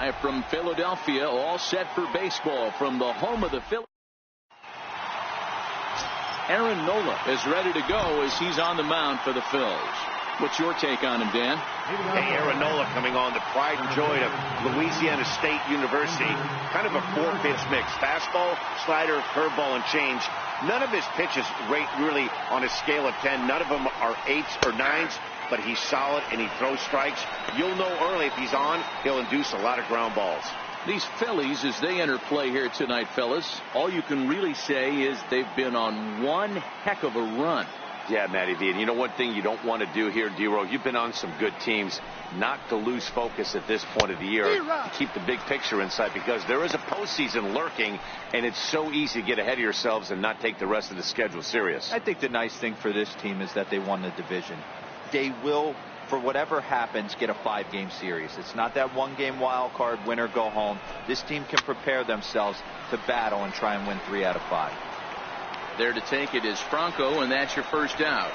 live from Philadelphia, all set for baseball from the home of the Phillies. Aaron Nola is ready to go as he's on the mound for the Phillies. What's your take on him, Dan? Hey, Aaron Nola coming on, the pride and joy of Louisiana State University. Kind of a four-pitch mix. Fastball, slider, curveball, and change. None of his pitches rate really on a scale of 10. None of them are 8s or 9s, but he's solid and he throws strikes. You'll know early if he's on, he'll induce a lot of ground balls. These Phillies, as they enter play here tonight, fellas, all you can really say is they've been on one heck of a run. Yeah, Matty V. And you know one thing you don't want to do here, D-Row, you've been on some good teams, not to lose focus at this point of the year. Keep the big picture in sight, because there is a postseason lurking, and it's so easy to get ahead of yourselves and not take the rest of the schedule serious. I think the nice thing for this team is that they won the division. They will, for whatever happens, get a 5-game series. It's not that 1-game wild card, win or go home. This team can prepare themselves to battle and try and win 3 out of 5. There to take it is Franco, and that's your first out.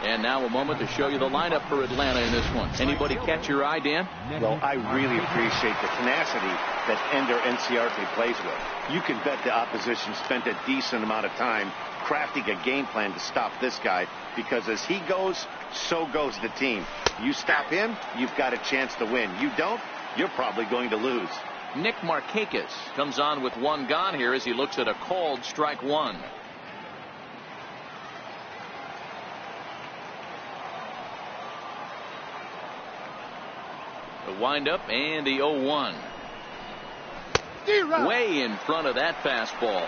And now a moment to show you the lineup for Atlanta in this one. Anybody catch your eye, Dan? Well, I really appreciate the tenacity that Ender Inciarte plays with. You can bet the opposition spent a decent amount of time crafting a game plan to stop this guy, because as he goes, so goes the team. You stop him, you've got a chance to win. You don't, you're probably going to lose. Nick Markakis comes on with 1 gone here as he looks at a called strike 1. The windup and the 0-1. Way in front of that fastball.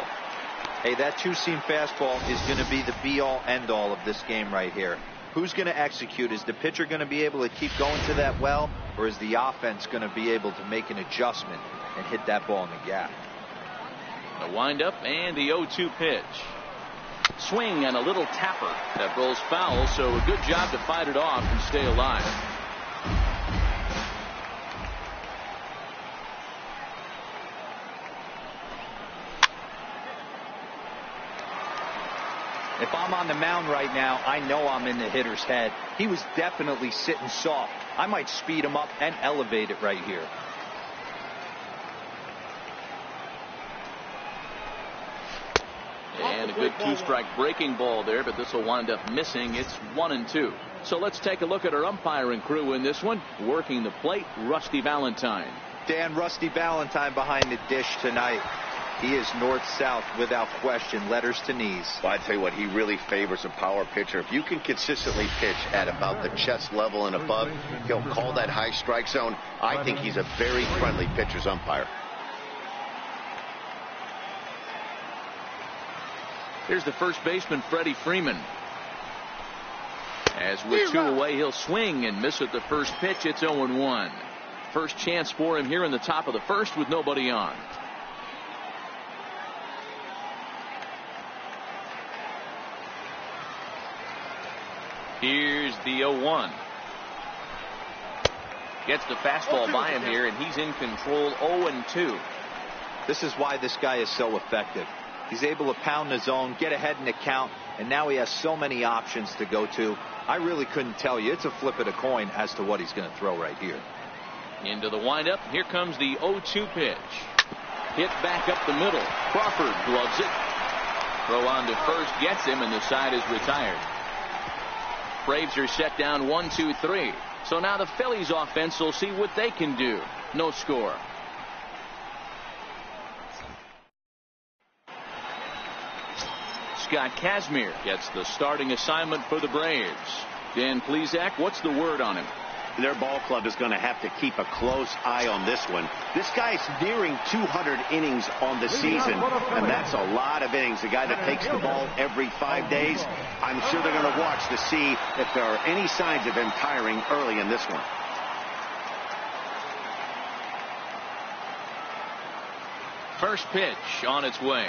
Hey, that 2-seam fastball is going to be the be-all, end-all of this game right here. Who's going to execute? Is the pitcher going to be able to keep going to that well, or is the offense going to be able to make an adjustment and hit that ball in the gap? The windup and the 0-2 pitch. Swing and a little tapper that rolls foul, so a good job to fight it off and stay alive. If I'm on the mound right now, I know I'm in the hitter's head. He was definitely sitting soft. I might speed him up and elevate it right here. And a good 2-strike breaking ball there, but this will wind up missing. It's 1-2. So let's take a look at our umpiring crew in this one. Working the plate, Rusty Valentine. Dan, Rusty Valentine behind the dish tonight. He is north-south without question, letters to knees. Well, I tell you what, he really favors a power pitcher. If you can consistently pitch at about the chest level and above, he'll call that high strike zone. I think he's a very friendly pitcher's umpire. Here's the first baseman, Freddie Freeman. As with 2 away, he'll swing and miss at the first pitch. It's 0-1. First chance for him here in the top of the first with nobody on. Here's the 0-1. Gets the fastball by him here, and he's in control. 0-2. This is why this guy is so effective. He's able to pound the zone, get ahead in the count, and now he has so many options to go to. I really couldn't tell you. It's a flip of the coin as to what he's going to throw right here. Into the windup. Here comes the 0-2 pitch. Hit back up the middle. Crawford gloves it. Throw on to first, gets him, and the side is retired. Braves are set down 1-2-3. So now the Phillies offense will see what they can do. No score. Scott Kazmir gets the starting assignment for the Braves. Dan Plesac, what's the word on him? Their ball club is going to have to keep a close eye on this one. This guy's nearing 200 innings on the season, and that's a lot of innings. A guy that takes the ball every 5 days. I'm sure they're going to watch to see if there are any signs of him tiring early in this one. First pitch on its way.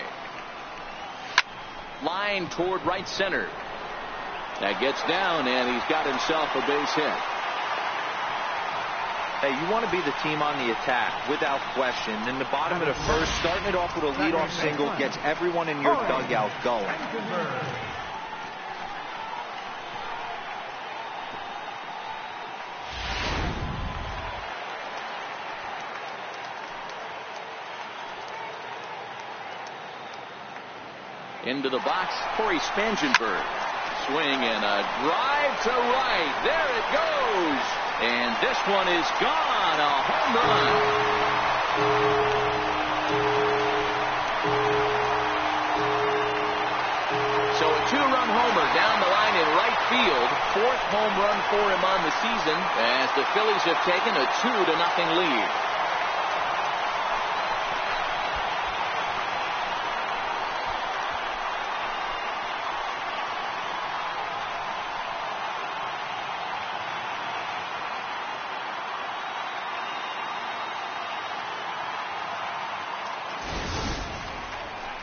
Line toward right center. That gets down, and he's got himself a base hit. Hey, you want to be the team on the attack, without question. In the bottom of the first, starting it off with a leadoff single gets everyone in your dugout going. Into the box, Corey Spangenberg. Swing and a drive to right. There it goes. And this one is gone. A home run. So a two-run homer down the line in right field. Fourth home run for him on the season as the Phillies have taken a 2-0 lead.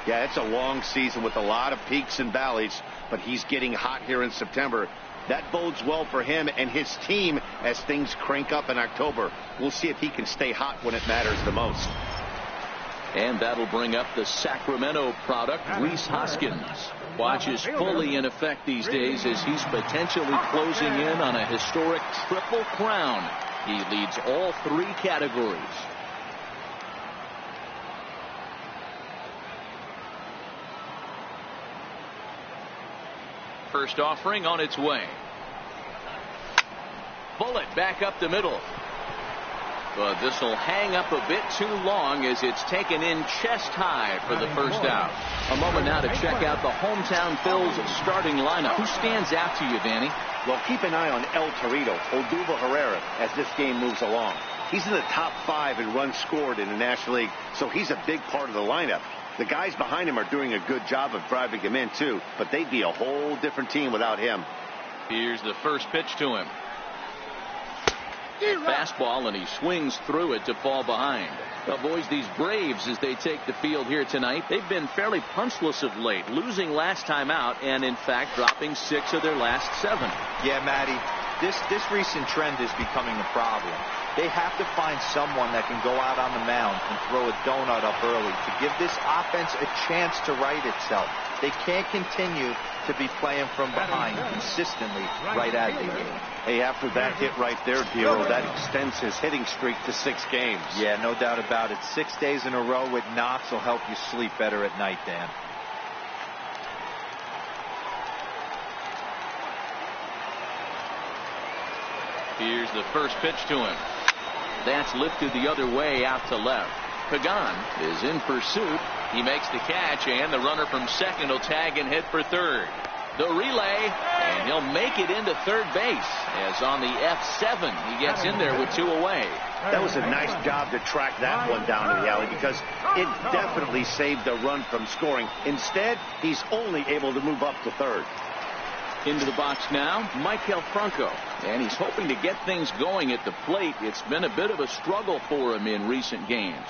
Yeah, it's a long season with a lot of peaks and valleys, but he's getting hot here in September. That bodes well for him and his team as things crank up in October. We'll see if he can stay hot when it matters the most. And that'll bring up the Sacramento product, Rhys Hoskins. Watch is fully in effect these days as he's potentially closing in on a historic triple crown. He leads all three categories. First offering on its way. Bullet back up the middle. But this will hang up a bit too long as it's taken in chest high for the first out. A moment now to check out the hometown Phil's starting lineup. Who stands out to you, Danny? Well, keep an eye on El Torito, Odubel Herrera, as this game moves along. He's in the top 5 in runs scored in the National League, so he's a big part of the lineup. The guys behind him are doing a good job of driving him in, too, but they'd be a whole different team without him. Here's the first pitch to him. Fastball, and he swings through it to fall behind. Well, boys, these Braves, as they take the field here tonight, they've been fairly punchless of late, losing last time out and, in fact, dropping 6 of their last 7. Yeah, Matty, this recent trend is becoming a problem. They have to find someone that can go out on the mound and throw a donut up early to give this offense a chance to right itself. They can't continue to be playing from behind consistently right out of the gate. Hey, after that hit right there, Dero, that extends his hitting streak to 6 games. Yeah, no doubt about it. 6 days in a row with knocks will help you sleep better at night, Dan. Here's the first pitch to him. That's lifted the other way out to left. Pagan is in pursuit. He makes the catch, and the runner from second will tag and head for third. The relay, and he'll make it into third base, as on the F7 he gets in there with 2 away. That was a nice job to track that one down to the alley because it definitely saved the run from scoring. Instead, he's only able to move up to third. Into the box now, Michael Franco, and he's hoping to get things going at the plate. It's been a bit of a struggle for him in recent games.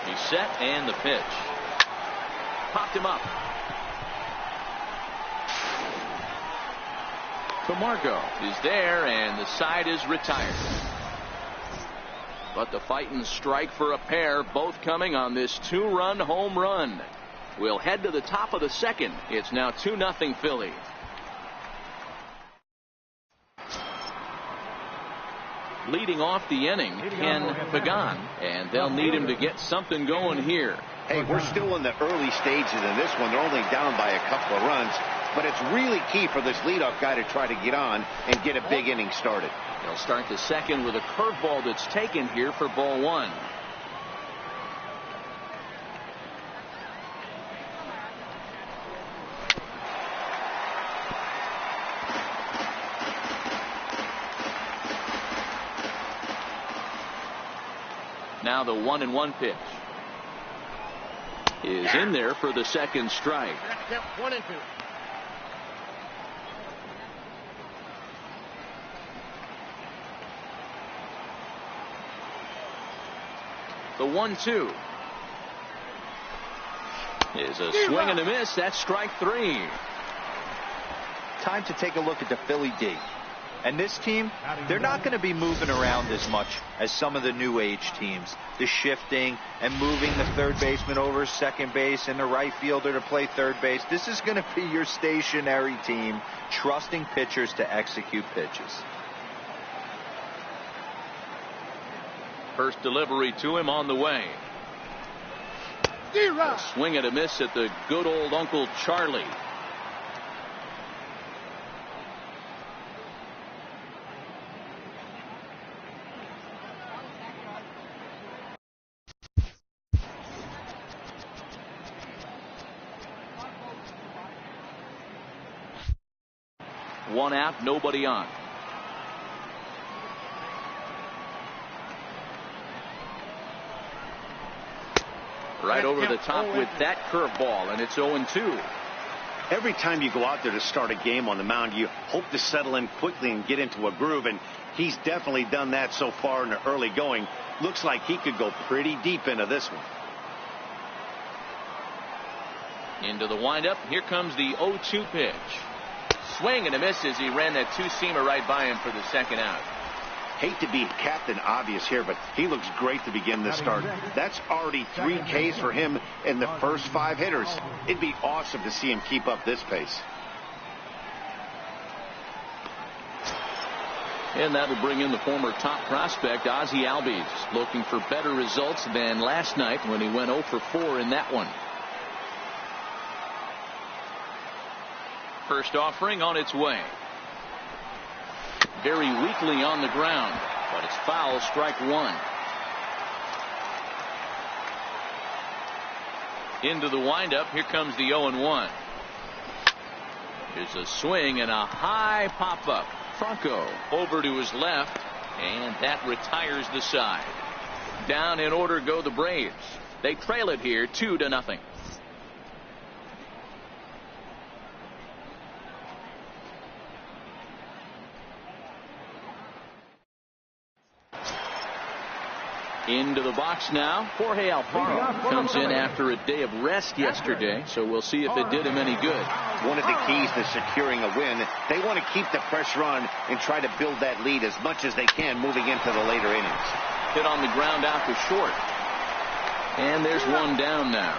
He's set, and the pitch. Popped him up. Camargo is there, and the side is retired. But the fighting strike for a pair, both coming on this 2-run home run. We'll head to the top of the second. It's now 2-0 Philly. Leading off the inning, Ken Pagan, and they'll need him to get something going here. Hey, we're still in the early stages in this one. They're only down by a couple of runs, but it's really key for this leadoff guy to try to get on and get a big inning started. They'll start the second with a curveball that's taken here for ball 1. Now the 1-1 pitch is in there for the second strike. 1-2. The 1-2 is a swing and a miss. That's strike 3. Time to take a look at the Philly D. And this team, they're not going to be moving around as much as some of the new age teams. The shifting and moving the third baseman over second base and the right fielder to play third base. This is going to be your stationary team, trusting pitchers to execute pitches. First delivery to him on the way. A swing and a miss at the good old Uncle Charlie. One out, nobody on. Right over the top with that curveball, and it's 0-2. Every time you go out there to start a game on the mound, you hope to settle in quickly and get into a groove, and he's definitely done that so far in the early going. Looks like he could go pretty deep into this one. Into the windup. Here comes the 0-2 pitch. Swing and a miss as he ran that two-seamer right by him for the second out. Hate to be Captain Obvious here, but he looks great to begin this start. That's already 3 Ks for him in the first 5 hitters. It'd be awesome to see him keep up this pace. And that'll bring in the former top prospect, Ozzie Albies, looking for better results than last night when he went 0 for 4 in that one. First offering on its way. Very weakly on the ground, but it's foul, strike 1. Into the windup. Here comes the 0-1. There's a swing and a high pop-up. Franco over to his left, and that retires the side. Down in order go the Braves. They trail it here 2-0. Into the box now. Jorge Alfaro comes in after a day of rest yesterday, so we'll see if it did him any good. One of the keys to securing a win, they want to keep the pressure on and try to build that lead as much as they can moving into the later innings. Hit on the ground out to short. And there's one down now.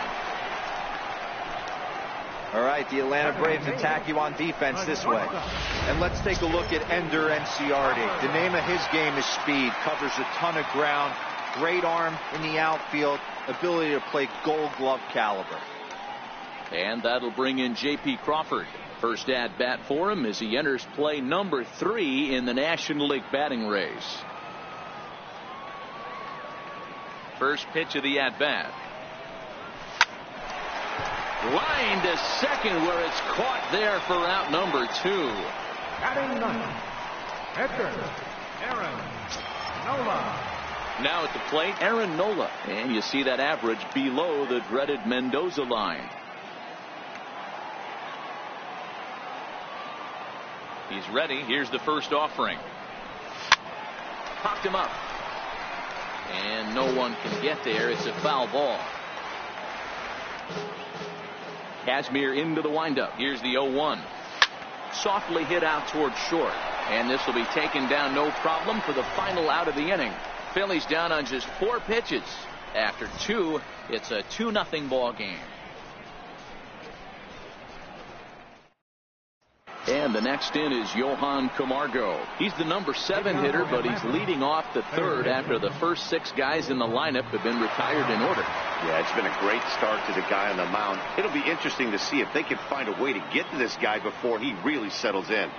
All right, the Atlanta Braves attack you on defense this way. And let's take a look at Ender Enciardi. The name of his game is speed. Covers a ton of ground. Great arm in the outfield. Ability to play Gold Glove caliber. And that'll bring in J.P. Crawford. First at bat for him as he enters play number 3 in the National League batting race. First pitch of the at bat. Line to second where it's caught there for out number 2. Batting ninth, Edgar Aaron Nola. Now at the plate, Aaron Nola. And you see that average below the dreaded Mendoza line. He's ready. Here's the first offering. Popped him up. And no one can get there. It's a foul ball. Kazmir into the windup. Here's the 0-1. Softly hit out towards short. And this will be taken down no problem for the final out of the inning. Phillies down on just 4 pitches. After 2, it's a 2-0 ball game. And the next in is Johan Camargo. He's the number 7 hitter, but he's leading off the 3rd after the first 6 guys in the lineup have been retired in order. Yeah, it's been a great start to the guy on the mound. It'll be interesting to see if they can find a way to get to this guy before he really settles in.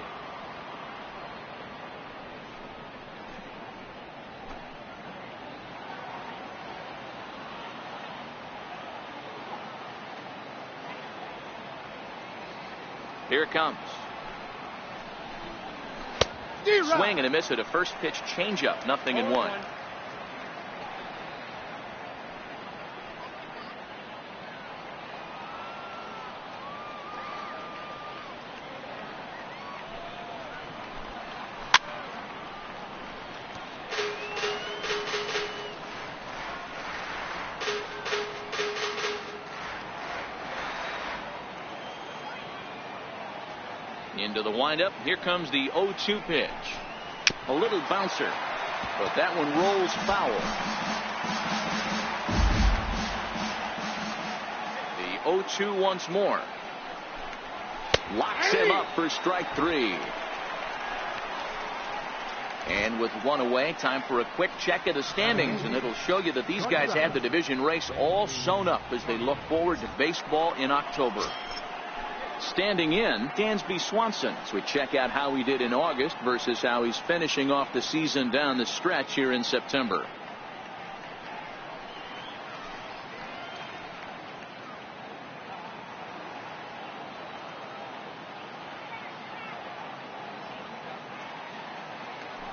Here it comes. Swing and a miss at a first pitch changeup. 0-1. Into the windup. Here comes the 0-2 pitch. A little bouncer, but that one rolls foul. The 0-2 once more. Locks him up for strike 3. And with one away, time for a quick check of the standings, and it'll show you that these guys have the division race all sewn up as they look forward to baseball in October. Standing in, Dansby Swanson, as we check out how he did in August versus how he's finishing off the season down the stretch here in September.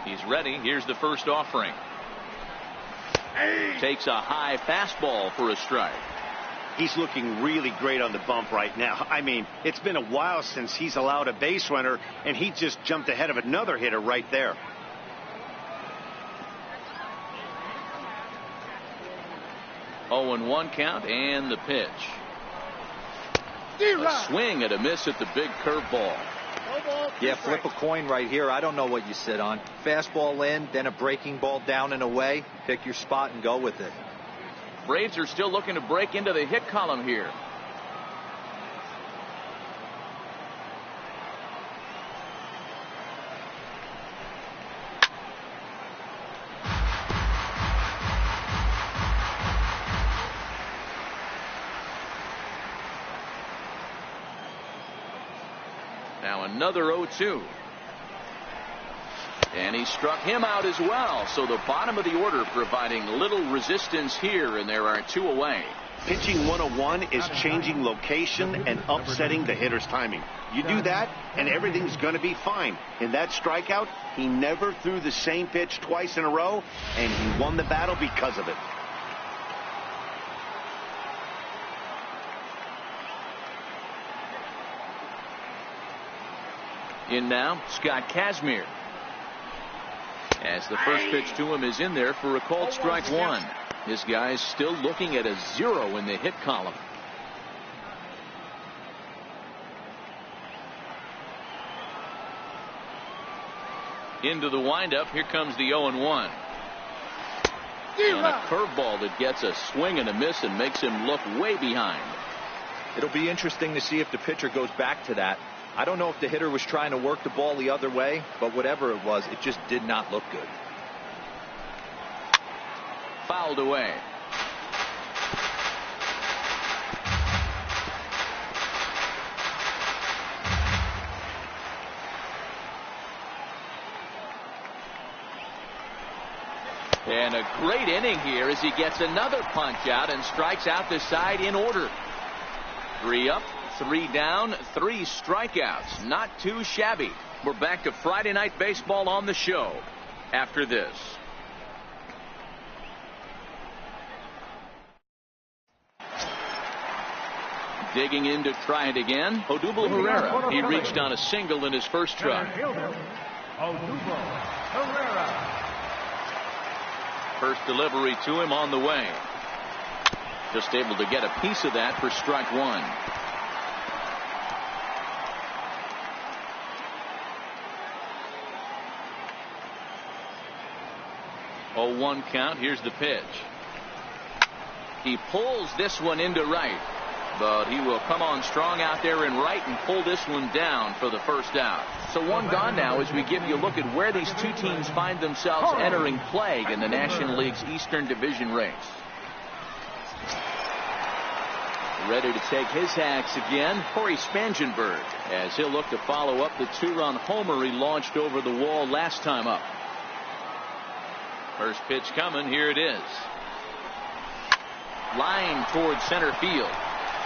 He's ready. Here's the first offering. Takes a high fastball for a strike. He's looking really great on the bump right now. I mean, it's been a while since he's allowed a base runner, and he just jumped ahead of another hitter right there. Oh, and 1 count, and the pitch. A swing and a miss at the big curveball. Yeah, flip a coin right here. I don't know what you sit on. Fastball in, then a breaking ball down and away. Pick your spot and go with it. Braves are still looking to break into the hit column here. Now another 0-2. And he struck him out as well. So the bottom of the order providing little resistance here, and there are 2 away. Pitching 101 is changing location and upsetting the hitter's timing. You do that, and everything's going to be fine. In that strikeout, he never threw the same pitch twice in a row, and he won the battle because of it. In now, Scott Kazmir. As the first pitch to him is in there for a called strike 1. This guy's still looking at a 0 in the hit column. Into the windup. Here comes the 0-1. And a curveball that gets a swing and a miss and makes him look way behind. It'll be interesting to see if the pitcher goes back to that. I don't know if the hitter was trying to work the ball the other way, but whatever it was, it just did not look good. Fouled away. And a great inning here as he gets another punch out and strikes out the side in order. 3 up, 3 down, 3 strikeouts. Not too shabby. We're back to Friday Night Baseball on the show after this. Digging in to try it again, Odubel Herrera. He reached on a single in his first try. Odubel Herrera. First delivery to him on the way. Just able to get a piece of that for strike 1. Oh, 1 count. Here's the pitch. He pulls this one into right, but he will come on strong out there in right and pull this one down for the first out. So 1 gone now as we give you a look at where these 2 teams find themselves entering play in the National League's Eastern Division race. Ready to take his hacks again, Corey Spangenberg, as he'll look to follow up the 2-run homer he launched over the wall last time up. First pitch coming. Here it is. Line toward center field.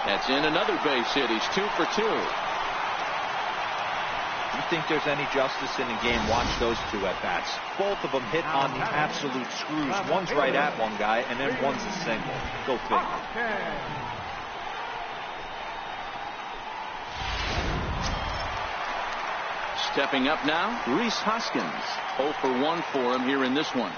That's in another base hit. He's 2 for 2. You think there's any justice in the game? Watch those 2 at bats. Both of them hit on the absolute screws. One's right at one guy, and then one's a single. Go figure. Stepping up now, Rhys Hoskins. 0 for 1 for him here in this one.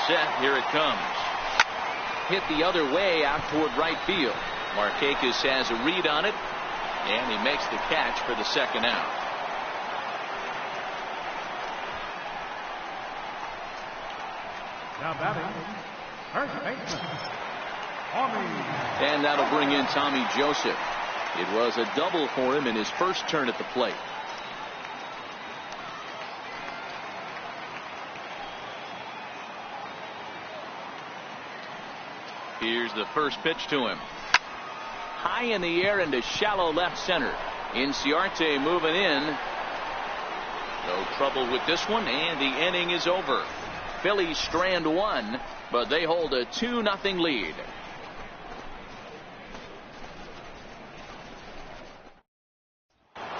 set. Here it comes. Hit the other way out toward right field. Markakis has a read on it, and he makes the catch for the second out. Now batting, first baseman, Tommy. And that'll bring in Tommy Joseph. It was a double for him in his first turn at the plate. Here's the first pitch to him. High in the air into shallow left center. Inciarte moving in. No trouble with this one, and the inning is over. Phillies strand one, but they hold a 2-0 lead.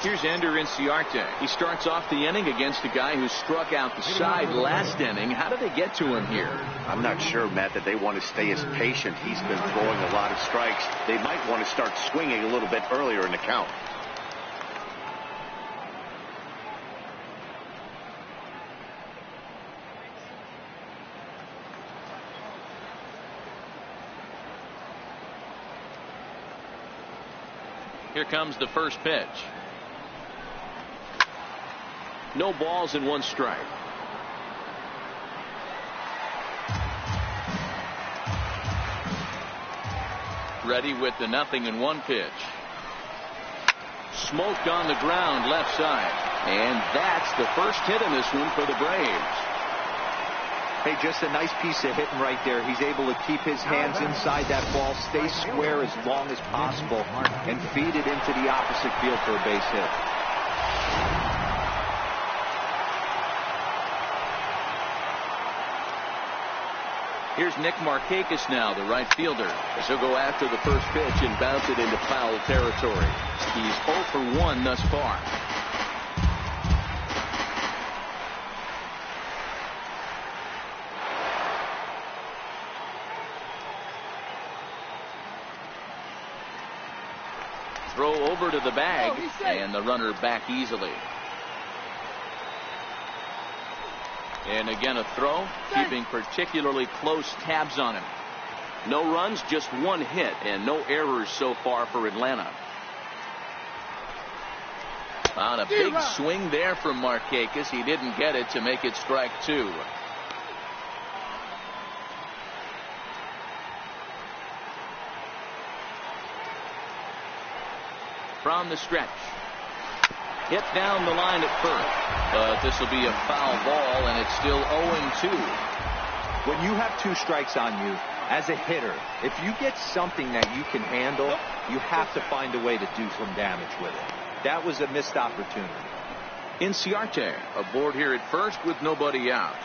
Here's Ender Inciarte. He starts off the inning against a guy who struck out the side last inning. How did they get to him here? I'm not sure, Matt, that they want to stay as patient. He's been throwing a lot of strikes. They might want to start swinging a little bit earlier in the count. Here comes the first pitch. No balls and one strike. Ready with the 0-1 pitch. Smoked on the ground left side. And that's the first hit in this one for the Braves. Hey, just a nice piece of hitting right there. He's able to keep his hands inside that ball, stay square as long as possible, and feed it into the opposite field for a base hit. Here's Nick Markakis now, the right fielder, as he'll go after the first pitch and bounce it into foul territory. He's 0 for 1 thus far. Throw over to the bag, and the runner back easily. And again a throw, keeping particularly close tabs on him. No runs, just one hit, and no errors so far for Atlanta. On a big swing there from Markakis. He didn't get it to make it strike two. From the stretch. Hit down the line at first. But this will be a foul ball, and it's still 0-2. When you have two strikes on you, as a hitter, if you get something that you can handle, you have to find a way to do some damage with it. That was a missed opportunity. Inciarte aboard here at first with nobody out.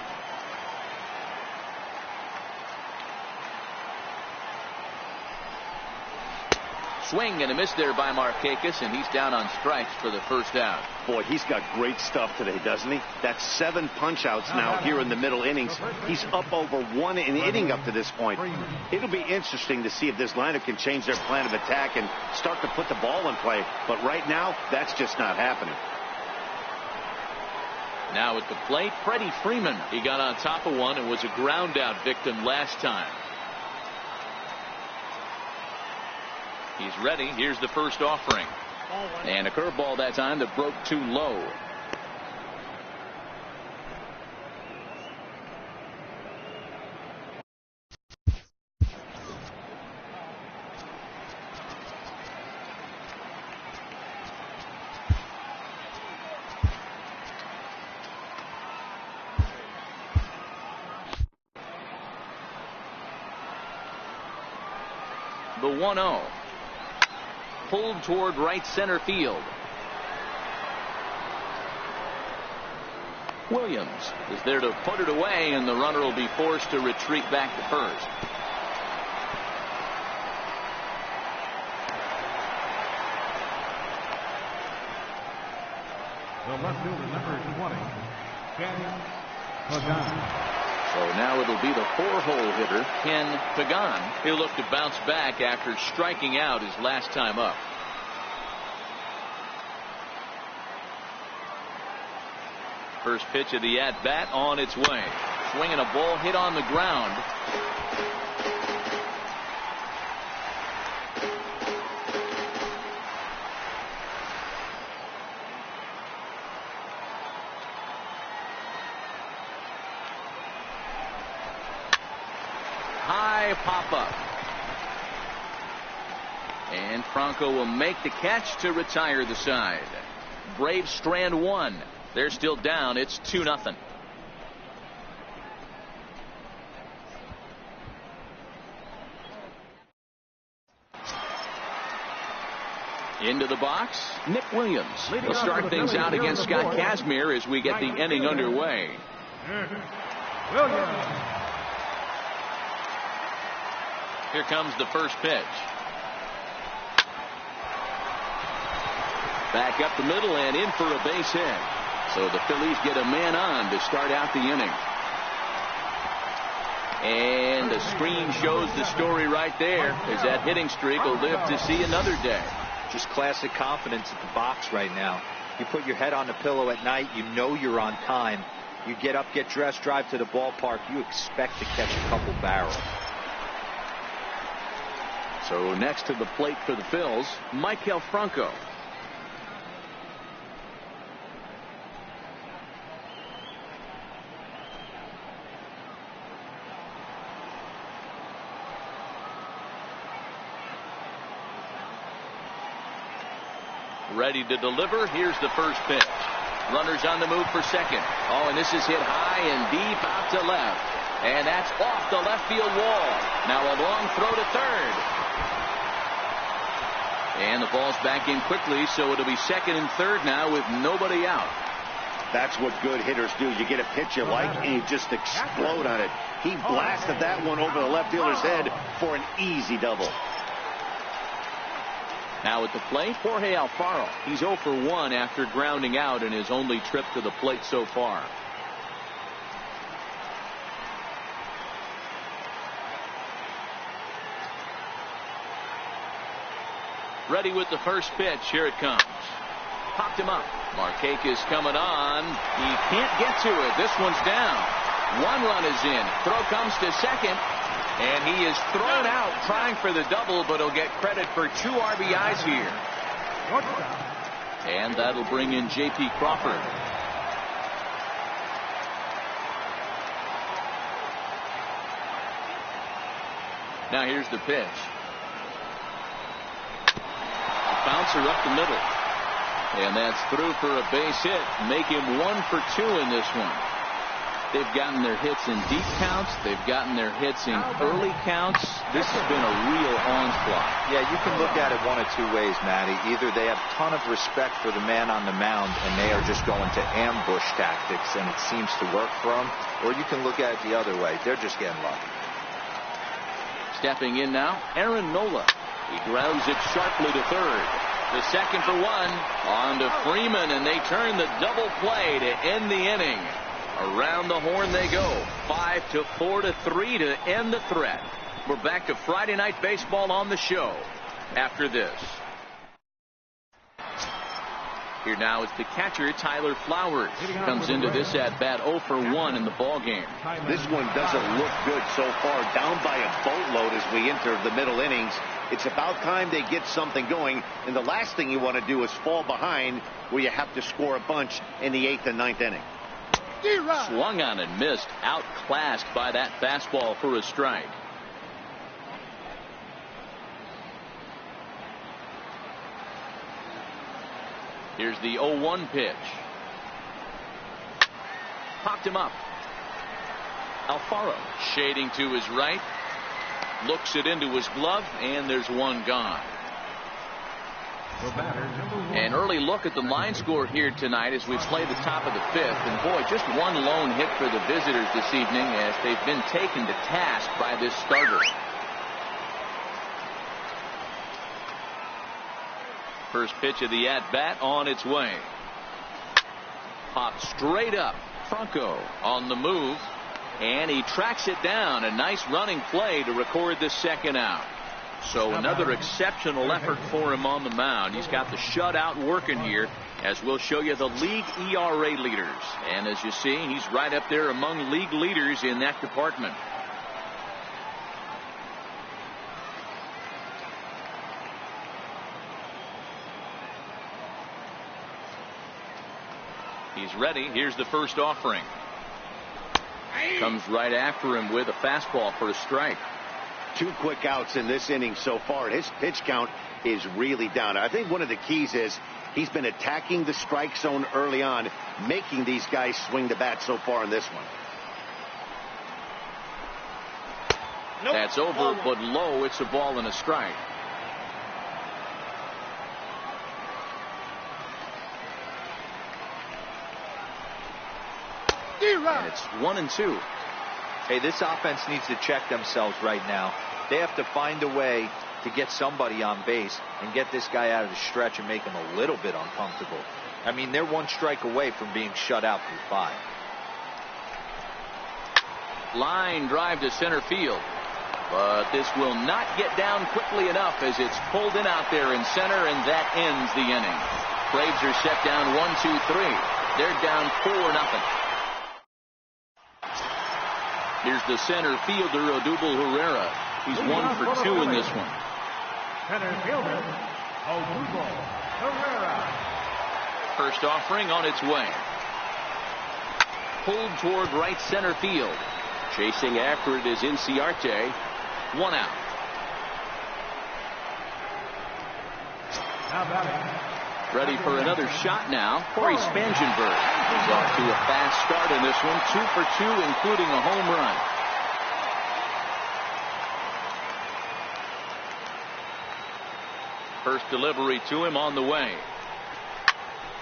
Swing and a miss there by Markakis, and he's down on strikes for the first out. Boy, he's got great stuff today, doesn't he? That's 7 punch-outs now here in the middle innings. He's up over 1 inning up to this point. It'll be interesting to see if this lineup can change their plan of attack and start to put the ball in play. But right now, that's just not happening. Now at the plate, Freddie Freeman. He got on top of one and was a ground-out victim last time. He's ready. Here's the first offering. And a curveball that time that broke too low. The 1-0. Pulled toward right center field. Williams is there to put it away, and the runner will be forced to retreat back to first. The left fielder, number 20, Ken Pagan. So now it'll be the 4-hole hitter, Ken Pagan. He'll look to bounce back after striking out his last time up. First pitch of the at-bat on its way. swing and a ball hit on the ground. High pop up. And Franco will make the catch to retire the side. Braves strand one. They're still down. It's 2-0. Into the box, Nick Williams will start things out against Scott Kazmir as we get the inning underway. Here comes the first pitch. Back up the middle and in for a base hit. So the Phillies get a man on to start out the inning. And the screen shows the story right there, as that hitting streak will live to see another day. Just classic confidence at the box right now. You put your head on the pillow at night, you know you're on time. You get up, get dressed, drive to the ballpark, you expect to catch a couple barrels. So next to the plate for the Phils, Maikel Franco. Ready to deliver. Here's the first pitch. Runners on the move for second. Oh, and this is hit high and deep out to left. And that's off the left field wall. Now a long throw to third. And the ball's back in quickly, so it'll be second and third now with nobody out. That's what good hitters do. You get a pitch you like and you just explode on it. He blasted that one over the left fielder's head for an easy double. Now at the plate, Jorge Alfaro. He's 0 for 1 after grounding out in his only trip to the plate so far. Ready with the first pitch. Here it comes. Popped him up. Markakis coming on. He can't get to it. This one's down. One run is in. Throw comes to second. And he is thrown out trying for the double, but he'll get credit for 2 RBIs here. And that'll bring in J.P. Crawford. Now here's the pitch. Bouncer up the middle. And that's through for a base hit. Make him 1 for 2 in this one. They've gotten their hits in deep counts. They've gotten their hits in early counts. This has been a real onslaught. Yeah, you can look at it one of 2 ways, Matty. Either they have a ton of respect for the man on the mound and they are just going to ambush tactics and it seems to work for them, or you can look at it the other way. They're just getting lucky. Stepping in now, Aaron Nola. He grounds it sharply to third. The second for 1. On to Freeman, and they turn the double play to end the inning. Around the horn they go. 5-4-3 to end the threat. We're back to Friday Night Baseball on the show after this. Here now is the catcher, Tyler Flowers. Comes into this at bat 0 for 1 in the ball game. This one doesn't look good so far. Down by a boatload as we enter the middle innings. It's about time they get something going. And the last thing you want to do is fall behind where you have to score a bunch in the 8th and 9th inning. Swung on and missed. Outclassed by that fastball for a strike. Here's the 0-1 pitch. Popped him up. Alfaro shading to his right. Looks it into his glove, and there's one gone. An early look at the line score here tonight as we play the top of the 5th. And boy, just one lone hit for the visitors this evening as they've been taken to task by this starter. First pitch of the at-bat on its way. Popped straight up. Franco on the move. And he tracks it down. A nice running play to record the second out. So another exceptional effort for him on the mound. He's got the shutout working here, as we'll show you the league ERA leaders. And as you see, he's right up there among league leaders in that department. He's ready. Here's the first offering. Comes right after him with a fastball for a strike. 2 quick outs in this inning so far. His pitch count is really down. I think one of the keys is he's been attacking the strike zone early on, making these guys swing the bat so far in this one. Nope. That's over, but low. It's a ball and a strike. And it's 1-2. Hey, this offense needs to check themselves right now. They have to find a way to get somebody on base and get this guy out of the stretch and make him a little bit uncomfortable. I mean, they're 1 strike away from being shut out through 5. Line drive to center field. But this will not get down quickly enough as it's pulled in out there in center, and that ends the inning. Braves are set down 1-2-3. They're down 4-0. Here's the center fielder, Odubel Herrera. He's 1 for 2 in this one. Center fielder, Odubel Herrera. First offering on its way. Pulled toward right center field. Chasing after it is Inciarte. 1 out. Now batting. Ready for another shot now. Corey Spangenberg. He's off to a fast start in this one. 2 for 2, including a home run. First delivery to him on the way.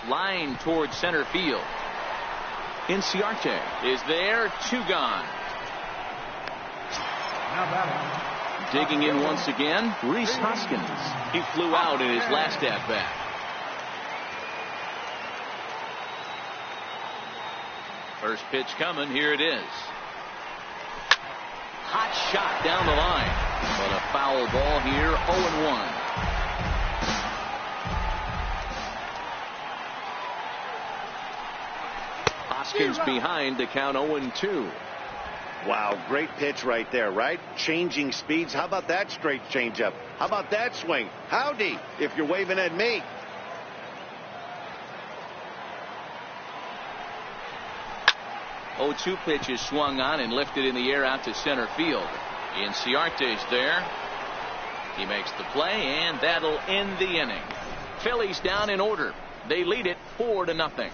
Line towards center field. Inciarte is there. 2 gone. Now batting. Digging in once again, Rhys Hoskins. He flew out in his last at-bat. First pitch coming. Here it is. Hot shot down the line. But a foul ball here. 0-1. Hoskins behind to count 0-2. Wow, great pitch right there, right? Changing speeds. How about that straight changeup? How about that swing? Howdy, if you're waving at me. 0-2 pitch is swung on and lifted in the air out to center field. Inciarte's there. He makes the play, and that'll end the inning. Phillies down in order. They lead it 4-0.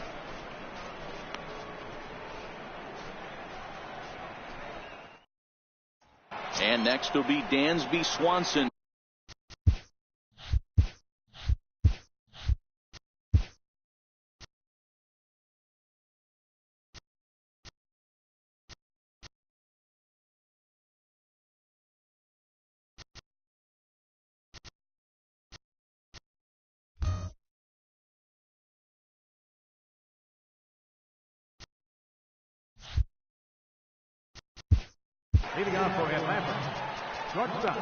And next will be Dansby Swanson. Leading off for Atlanta, shortstop.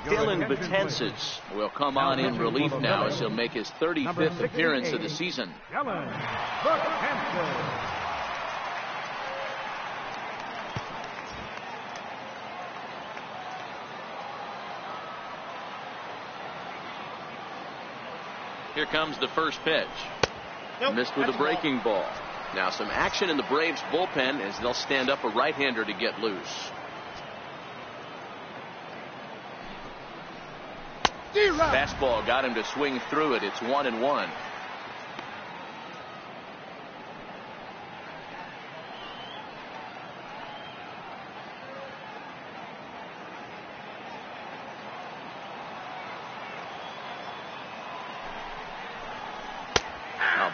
Dylan Betances will come on in relief now as he'll make his 35th appearance of the season. Dylan Betances. Here comes the first pitch. Missed with a breaking ball. Now some action in the Braves bullpen as they'll stand up a right-hander to get loose. Fastball got him to swing through it. It's 1-1.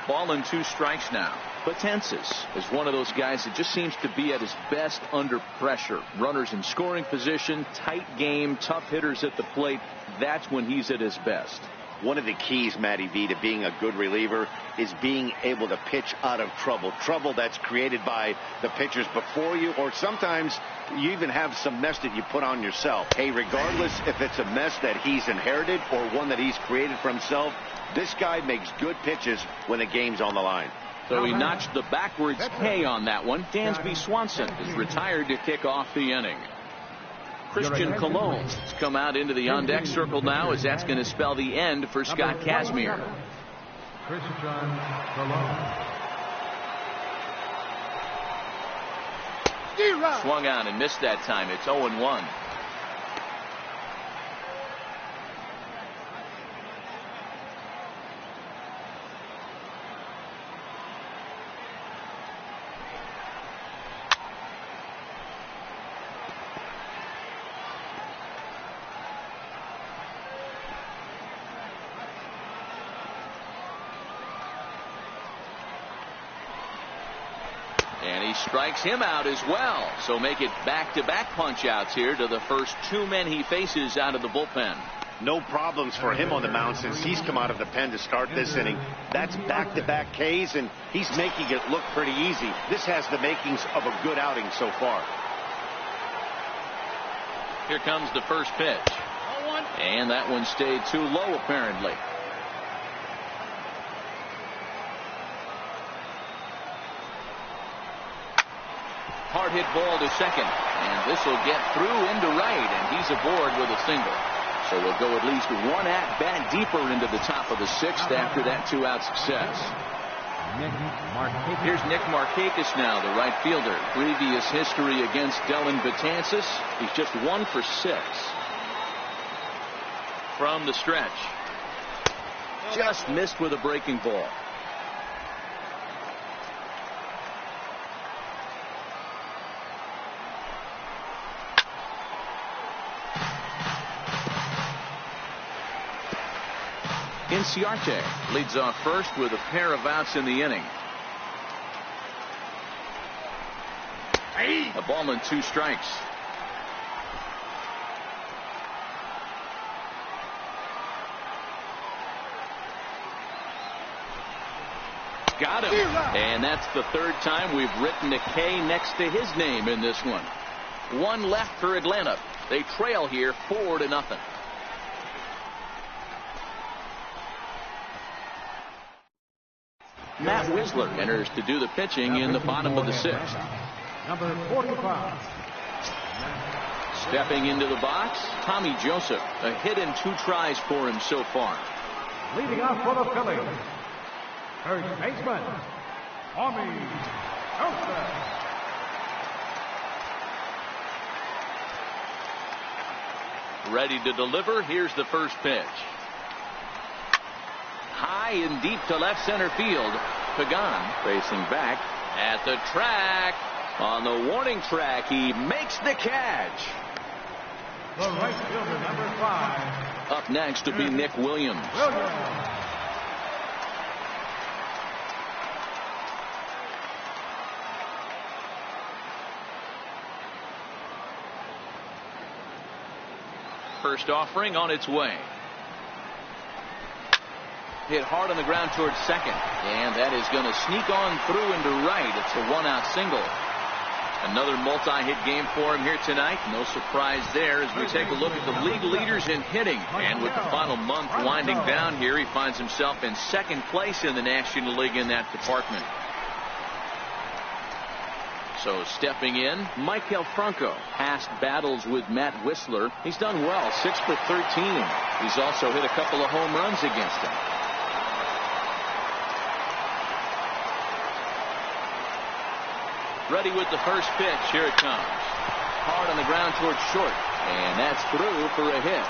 Ball and 2 strikes now. Betances is one of those guys that just seems to be at his best under pressure. Runners in scoring position, tight game, tough hitters at the plate. That's when he's at his best. One of the keys, Matty V, to being a good reliever is being able to pitch out of trouble. Trouble that's created by the pitchers before you, or sometimes you even have some mess that you put on yourself. Hey, regardless if it's a mess that he's inherited or one that he's created for himself, this guy makes good pitches when the game's on the line. So he notched the backwards K on that one. Dansby Swanson is retired to kick off the inning. Christian Colon has come out into the on-deck circle now, as that's going to spell the end for Scott Kazmir. Christian Colon. Swung on and missed that time. It's 0-1. And he strikes him out as well. So make it back-to-back punch-outs here to the first two men he faces out of the bullpen. No problems for him on the mound since he's come out of the pen to start this inning. That's back-to-back Ks, and he's making it look pretty easy. This has the makings of a good outing so far. Here comes the first pitch. And that one stayed too low, apparently. Hard hit ball to second, and this will get through into right, and he's aboard with a single. So we'll go at least one at-bat deeper into the top of the sixth after that two-out success. Here's Nick Markakis now, the right fielder. Previous history against Dellin Betances, he's just 1 for 6. From the stretch, just missed with a breaking ball. Inciarte leads off first with a pair of outs in the inning. A ball and 2 strikes. Got him. And that's the third time we've written a K next to his name in this one. 1 left for Atlanta. They trail here 4-0. Matt Whistler enters to do the pitching in the bottom of the 6th. Number 45. Stepping into the box, Tommy Joseph. A hit and 2 tries for him so far. Leading off for the Phillies, first baseman, Tommy Joseph. Ready to deliver. Here's the first pitch. High and deep to left center field. Pagan facing back at the track. On the warning track, he makes the catch. The right fielder, number 5. Up next to be Nick Williams. First offering on its way. Hit hard on the ground towards second, and that is going to sneak on through into right. It's a 1-out single. Another multi-hit game for him here tonight. No surprise there as we take a look at the league leaders in hitting. And with the final month winding down here, he finds himself in second place in the National League in that department. So stepping in, Maikel Franco. Past battles with Matt Whistler, he's done well, 6 for 13. He's also hit a couple of home runs against him. Ready with the first pitch. Here it comes. Hard on the ground towards short. And that's through for a hit.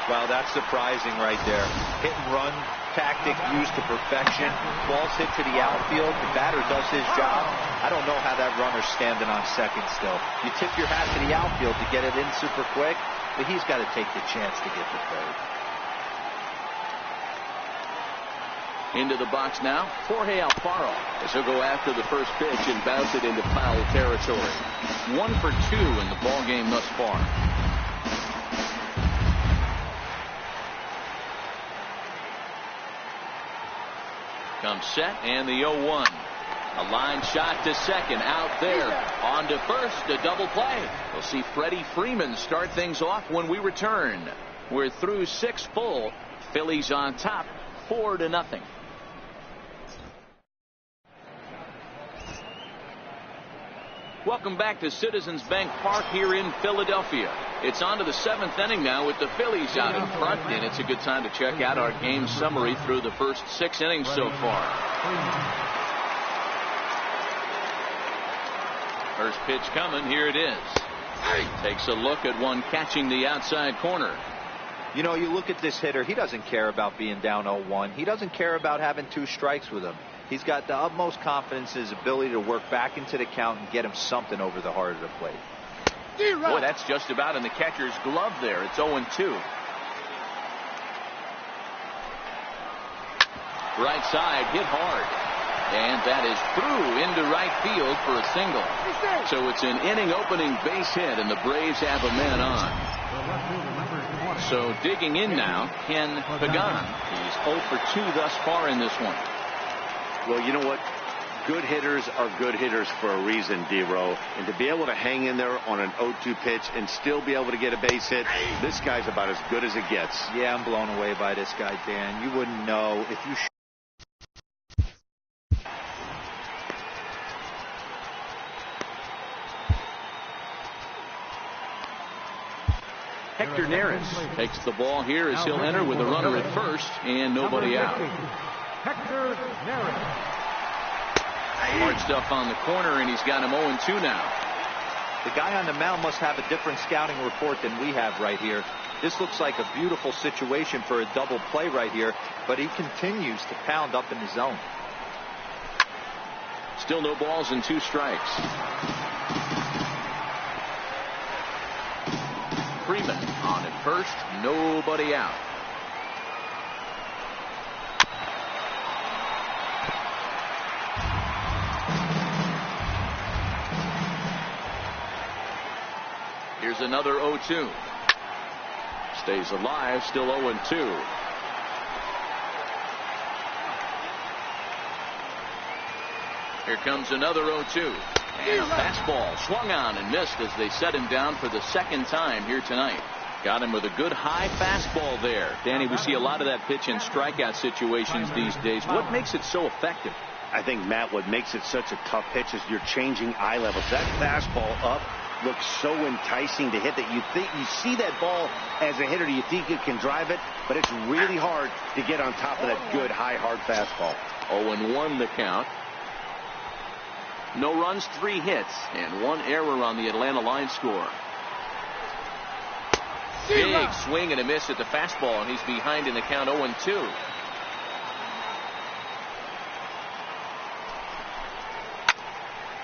Well, that's surprising right there. Hit and run tactic used to perfection. Ball's hit to the outfield. The batter does his job. I don't know how that runner's standing on second still. You tip your hat to the outfield to get it in super quick, but he's got to take the chance to get to third. Into the box now, Jorge Alfaro, as he'll go after the first pitch and bounce it into foul territory. 1 for 2 in the ball game thus far. Comes set and the 0-1. A line shot to second, out there. On to first, a double play. We'll see Freddie Freeman start things off when we return. We're through 6 full. Phillies on top, 4-0. Welcome back to Citizens Bank Park here in Philadelphia. It's on to the 7th inning now with the Phillies out in front, and it's a good time to check out our game summary through the first 6 innings so far. First pitch coming. Here it is. Takes a look at one catching the outside corner. You know, you look at this hitter. He doesn't care about being down 0-1. He doesn't care about having 2 strikes with him. He's got the utmost confidence in his ability to work back into the count and get him something over the heart of the plate. Boy, that's just about in the catcher's glove there. It's 0-2. Right side, hit hard. And that is through into right field for a single. So it's an inning opening base hit, and the Braves have a man on. So digging in now, Ken Pagan. He's 0 for 2 thus far in this one. Well, you know what? Good hitters are good hitters for a reason, D-Row. And to be able to hang in there on an 0-2 pitch and still be able to get a base hit, this guy's about as good as it gets. Yeah, I'm blown away by this guy, Dan. You wouldn't know if you... Hector Neris takes the ball here as he'll enter with a runner at first and nobody out. Hector Neris. Hard stuff on the corner, and he's got him 0-2 now. The guy on the mound must have a different scouting report than we have right here. This looks like a beautiful situation for a double play right here, but he continues to pound up in the zone. Still no balls and 2 strikes. Freeman on at first, nobody out. Here's another 0-2. Stays alive, still 0-2. Here comes another 0-2. And a fastball swung on and missed as they set him down for the 2nd time here tonight. Got him with a good high fastball there. Danny, we see a lot of that pitch in strikeout situations these days. What makes it so effective? I think, Matt, what makes it such a tough pitch is you're changing eye levels. That fastball up looks so enticing to hit that you think you see that ball as a hitter. You think you can drive it, but it's really hard to get on top of that good high hard fastball. 0-1 the count. No runs, 3 hits, and 1 error on the Atlanta line score. Big swing and a miss at the fastball, and he's behind in the count 0-2.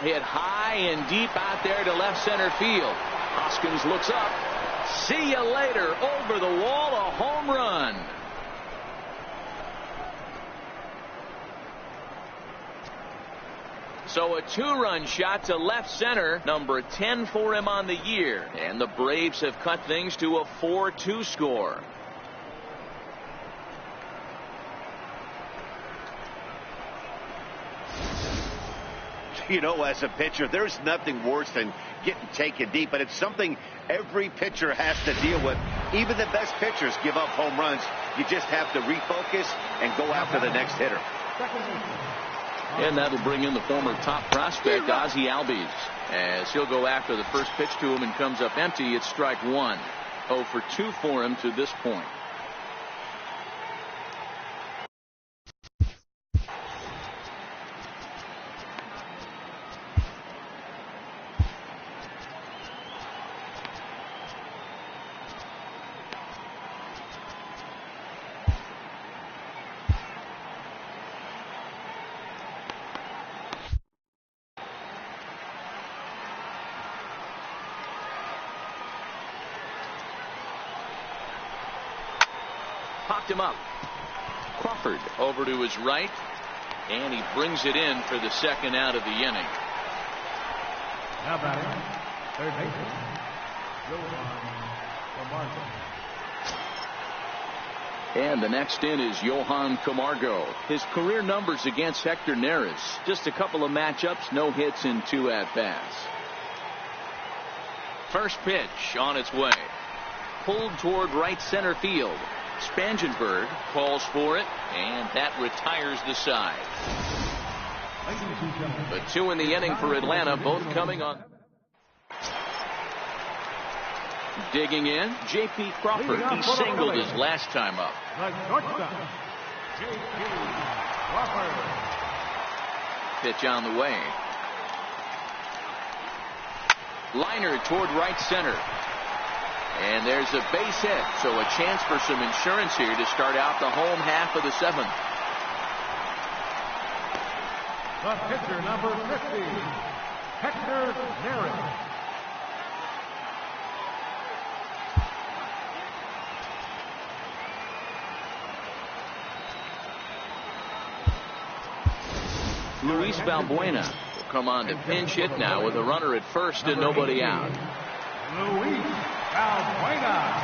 Hit high and deep out there to left center field. Hoskins looks up. See you later. Over the wall, a home run. So a 2-run shot to left center, number 10 for him on the year. And the Braves have cut things to a 4-2 score. You know, as a pitcher, there's nothing worse than getting taken deep, but it's something every pitcher has to deal with. Even the best pitchers give up home runs. You just have to refocus and go after the next hitter. And that'll bring in the former top prospect, Ozzie Albies, as he'll go after the first pitch to him and comes up empty. It's strike 1. 0 for 2 for him to this point. Popped him up. Crawford over to his right, and he brings it in for the 2nd out of the inning. Now batting, third baseman, Joe Martin. And the next in is Johan Camargo. His career numbers against Hector Neris. Just a couple of matchups, no hits in 2 at-bats. First pitch on its way. Pulled toward right center field. Spangenberg calls for it, and that retires the side. The 2 in the inning for Atlanta, both coming on. Digging in, J.P. Crawford. He singled his last time up. Pitch on the way. Liner toward right center. And there's a base hit, so a chance for some insurance here to start out the home half of the 7th. The pitcher, number 50, Hector Neris. Luis Valbuena will come on to pinch hit now with a runner at first and nobody out. Luis Valbuena.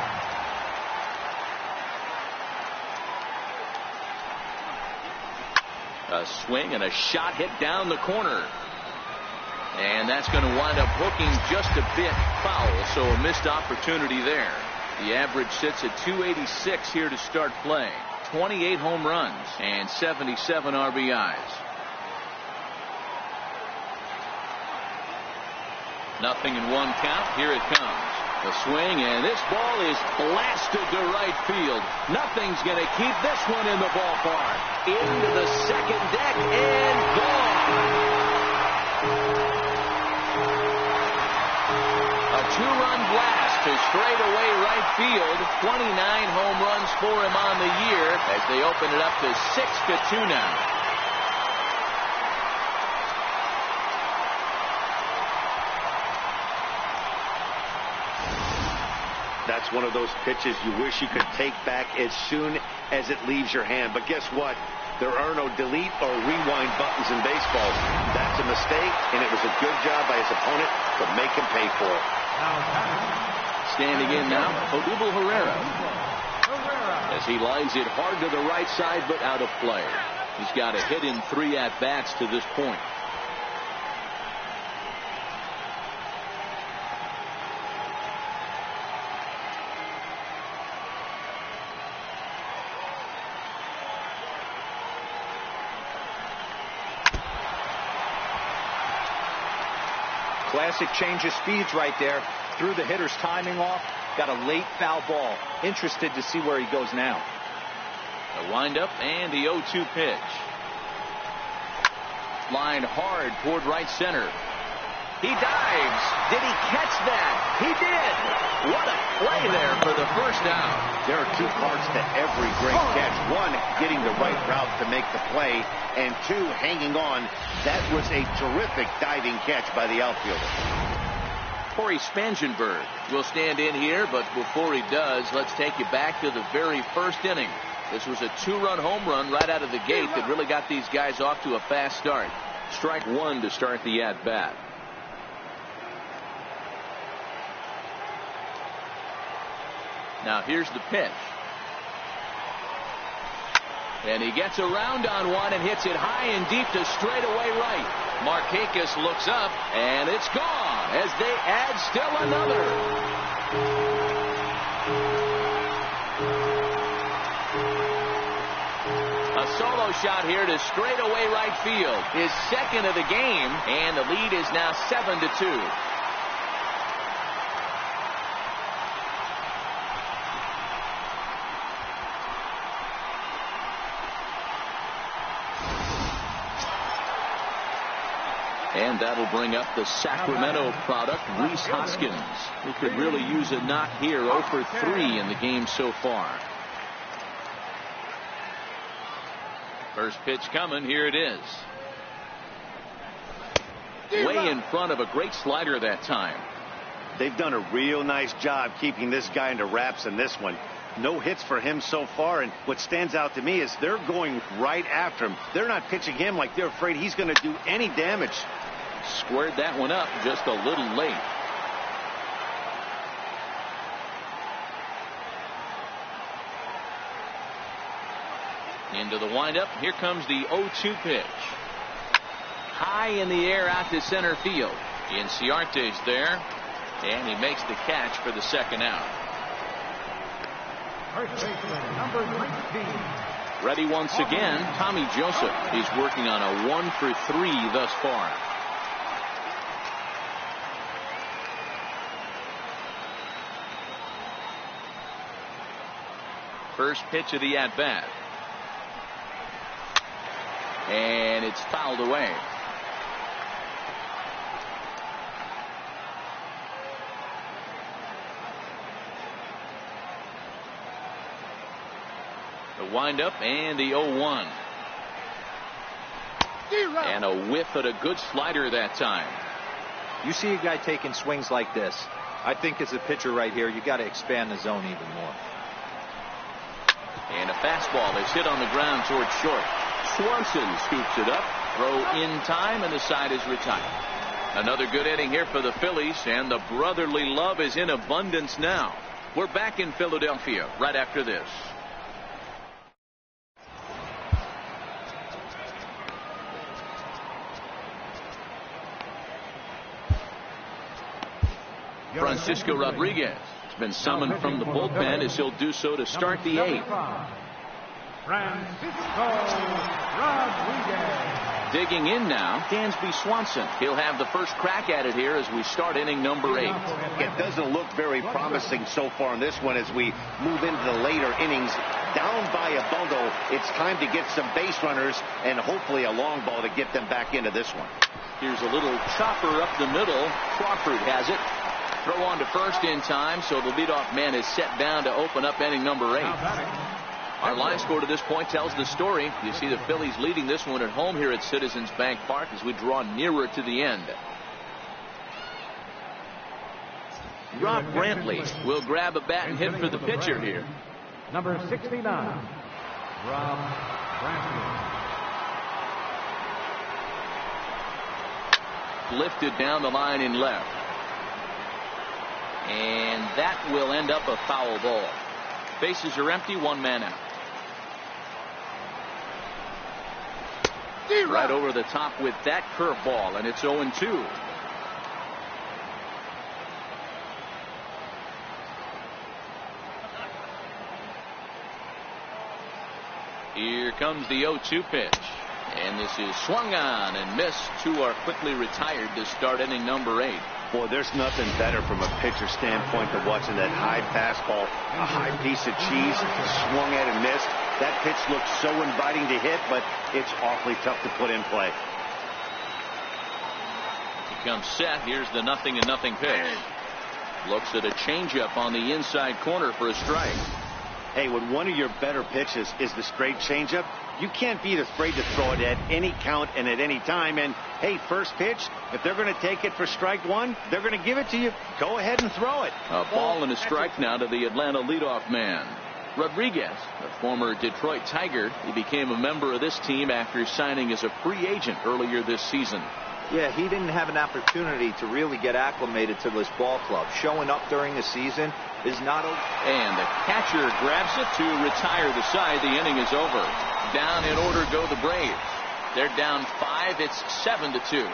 A swing and a shot hit down the corner. And that's going to wind up hooking just a bit foul, so a missed opportunity there. The average sits at 286 here to start play. 28 home runs and 77 RBIs. Nothing in 1 count. Here it comes. A swing, and this ball is blasted to right field. Nothing's going to keep this one in the ballpark. Into the second deck and gone. A 2-run blast to straightaway right field. 29 home runs for him on the year as they open it up to 6-2 now. That's one of those pitches you wish you could take back as soon as it leaves your hand. But guess what? There are no delete or rewind buttons in baseball. That's a mistake, and it was a good job by his opponent to make him pay for it. Standing in now, Odubel Herrera. As he lines it hard to the right side, but out of play. He's got a hit in 3 at-bats to this point. Classic change of speeds right there. Threw the hitter's timing off. Got a late foul ball. Interested to see where he goes now. The windup and the 0-2 pitch. Line hard toward right center. He dives. Did he catch that? He did. What a play there for the first down. There are 2 parts to every great catch. 1, getting the right route to make the play, and 2, hanging on. That was a terrific diving catch by the outfielder. Corey Spangenberg will stand in here, but before he does, let's take you back to the very first inning. This was a 2-run home run right out of the gate that really got these guys off to a fast start. Strike 1 to start the at-bat. Now here's the pitch. And he gets around on one and hits it high and deep to straightaway right. Markakis looks up, and it's gone as they add still another. A solo shot here to straightaway right field. His second of the game, and the lead is now 7-2. And that'll bring up the Sacramento product, Rhys Hoskins, who could really use a knock here. 0 for 3 in the game so far. First pitch coming. Here it is. Way in front of a great slider that time. They've done a real nice job keeping this guy into wraps in this one. No hits for him so far, and what stands out to me is they're going right after him. They're not pitching him like they're afraid he's going to do any damage. Squared that one up just a little late. Into the windup. Here comes the 0-2 pitch. High in the air out to center field. Inciarte's there, and he makes the catch for the second out. First baseman, number 19. Ready once again, Tommy Joseph. He's working on a 1-for-3 thus far. First pitch of the at-bat. And it's fouled away. The windup and the 0-1. And a whiff at a good slider that time. You see a guy taking swings like this. I think as a pitcher right here, you got to expand the zone even more. And a fastball is hit on the ground towards short. Swanson scoops it up. Throw in time, and the side is retired. Another good inning here for the Phillies, and the brotherly love is in abundance now. We're back in Philadelphia right after this. Francisco Rodriguez has been summoned from the bullpen as he'll do so to start the eighth. Francisco Rodriguez. Digging in now, Dansby Swanson. He'll have the first crack at it here as we start inning number 8. It doesn't look very promising so far in this one as we move into the later innings. Down by a bundle, it's time to get some base runners and hopefully a long ball to get them back into this one. Here's a little chopper up the middle. Crawford has it. Throw on to first in time, so the leadoff man is set down to open up inning number 8. Our line score to this point tells the story. You see the Phillies leading this one at home here at Citizens Bank Park as we draw nearer to the end. Rob Brantley will grab a bat and hit for the pitcher here. Number 69, Rob Brantley. Lifted down the line in left. And that will end up a foul ball. Bases are empty, one man out. Right over the top with that curveball, and it's 0-2. Here comes the 0-2 pitch. And this is swung on and missed. Two are quickly retired to start inning number 8. Boy, there's nothing better from a pitcher standpoint than watching that high fastball, a high piece of cheese, swung at and missed. That pitch looks so inviting to hit, but it's awfully tough to put in play. He comes set. Here's the 0-0 pitch. Looks at a changeup on the inside corner for a strike. Hey, when one of your better pitches is the straight changeup, you can't be afraid to throw it at any count and at any time. And, hey, first pitch, if they're going to take it for strike one, they're going to give it to you. Go ahead and throw it. A ball and a strike now to the Atlanta leadoff man. Rodriguez, a former Detroit Tiger, he became a member of this team after signing as a free agent earlier this season. Yeah, he didn't have an opportunity to really get acclimated to this ball club. Showing up during the season is not over. And the catcher grabs it to retire the side. The inning is over. Down in order go the Braves. They're down 5. It's 7-2.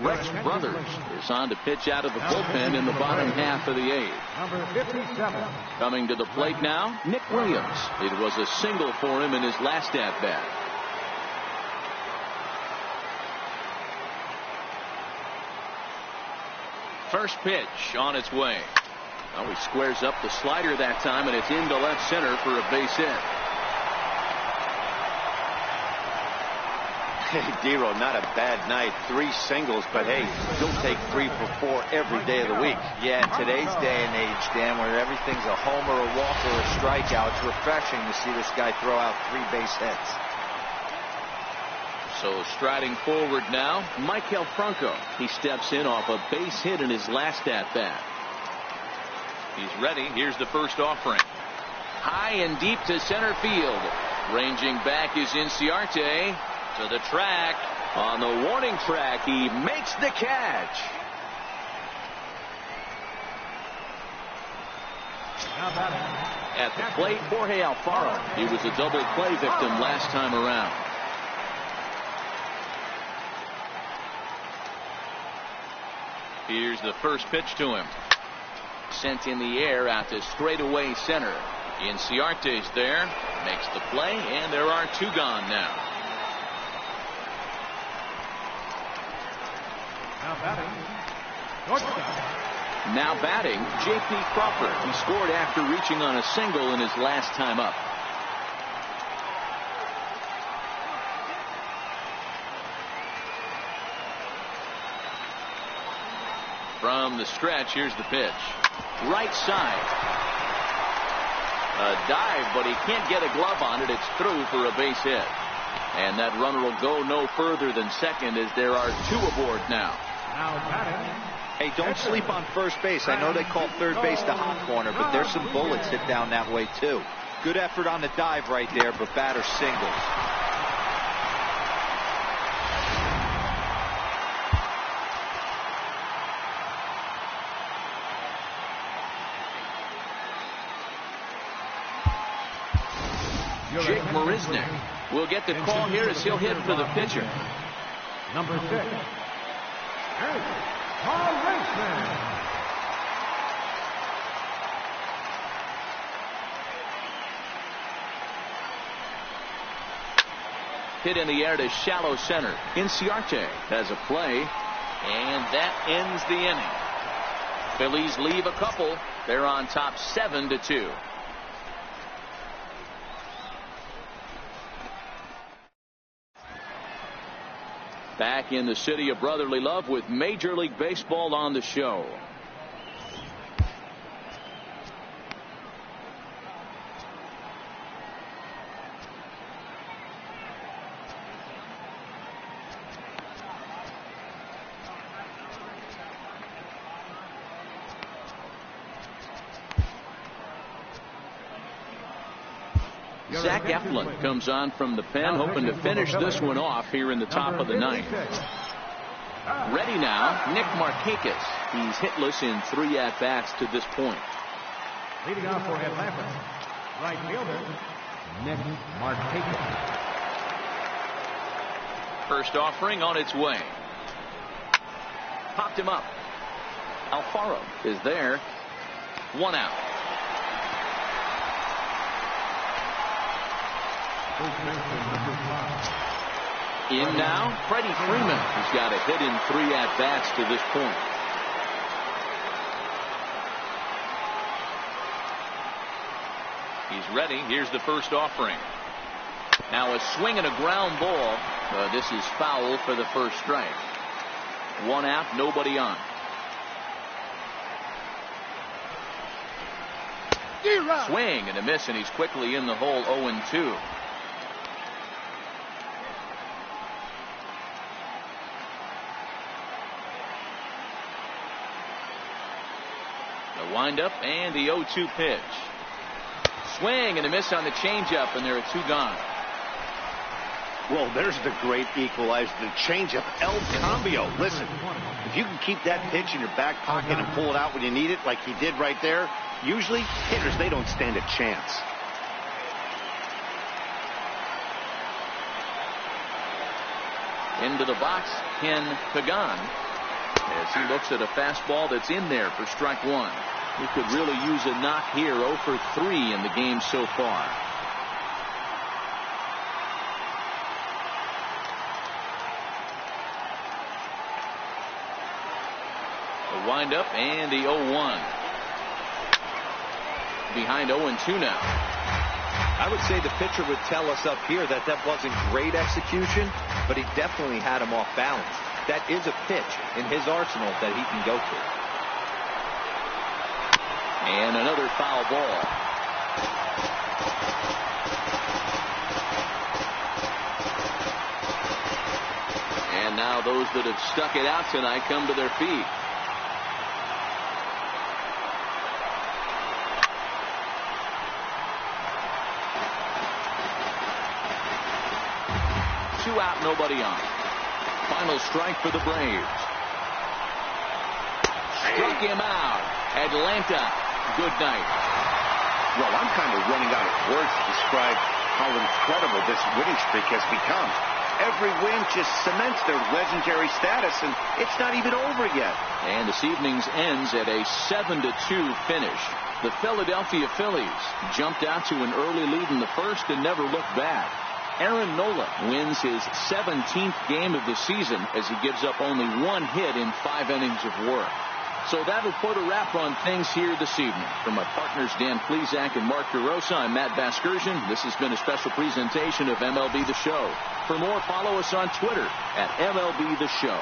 Rex Brothers is on to pitch out of the bullpen in the bottom half of the 8th. Number 57. Coming to the plate now, Nick Williams. It was a single for him in his last at-bat. First pitch on its way. Well, he squares up the slider that time, and it's into left center for a base hit. Hey, Dero, not a bad night. 3 singles, but hey, he'll take 3 for 4 every day of the week. Yeah, in today's day and age, Dan, where everything's a homer, a walk, or a strikeout, it's refreshing to see this guy throw out 3 base hits. So striding forward now, Maikel Franco. He steps in off a base hit in his last at-bat. He's ready. Here's the first offering. High and deep to center field. Ranging back is Inciarte. To the track, On the warning track, he makes the catch. At the plate, Jorge Alfaro. He was a double play victim last time around. Here's the first pitch to him. Sent in the air out to straightaway center. Inciarte's there, makes the play, and there are two gone now. Now batting, J.P. Crawford. He scored after reaching on a single in his last time up. From the stretch, here's the pitch. Right side. A dive, but he can't get a glove on it. It's through for a base hit. And that runner will go no further than second as there are two aboard now. Hey, don't sleep on first base. I know they call third base the hot corner, but there's some bullets hit down that way too. Good effort on the dive right there, but batter singles. Jake Marisnick will get the call here as he'll hit for the pitcher. Number 6. Marisnick. Hit in the air to shallow center. Inciarte has a play, and that ends the inning. Phillies leave a couple. They're on top 7-2. Back in the city of brotherly love with Major League Baseball on the show. Zach Eflin comes on from the pen, hoping to finish this one off here in the top of the ninth. Ready now, Nick Markakis. He's hitless in 3 at-bats to this point. Leading off for Atlanta, right fielder, Nick Markakis. First offering on its way. Popped him up. Alfaro is there. 1 out. In now, Freddie Freeman, who's got a hit in 3 at-bats to this point. He's ready. Here's the first offering. Now a swing and a ground ball. This is foul for the first strike. 1 out, nobody on. Swing and a miss, and he's quickly in the hole. 0-2. The windup and the 0-2 pitch. Swing and a miss on the changeup, and there are 2 gone. Well, there's the great equalizer, the changeup, El Cambio. Listen, if you can keep that pitch in your back pocket and pull it out when you need it, like he did right there, usually hitters, they don't stand a chance. Into the box, Ken Pagan, as he looks at a fastball that's in there for strike 1. He could really use a knock here. 0 for 3 in the game so far. The windup and the 0-1. Behind 0-2 now. I would say the pitcher would tell us up here that that wasn't great execution, but he definitely had him off balance. That is a pitch in his arsenal that he can go to. And another foul ball. And now those that have stuck it out tonight come to their feet. Two out, nobody on. Final strike for the Braves. Struck him out. Atlanta, good night. Well, I'm kind of running out of words to describe how incredible this winning streak has become. Every win just cements their legendary status, and it's not even over yet. And this evening's ends at a 7-2 finish. The Philadelphia Phillies jumped out to an early lead in the first and never looked back. Aaron Nola wins his 17th game of the season as he gives up only 1 hit in 5 innings of work. So that'll put a wrap on things here this evening. From my partners Dan Plesac and Mark DeRosa, I'm Matt Vasgersian. This has been a special presentation of MLB The Show. For more, follow us on Twitter at MLB The Show.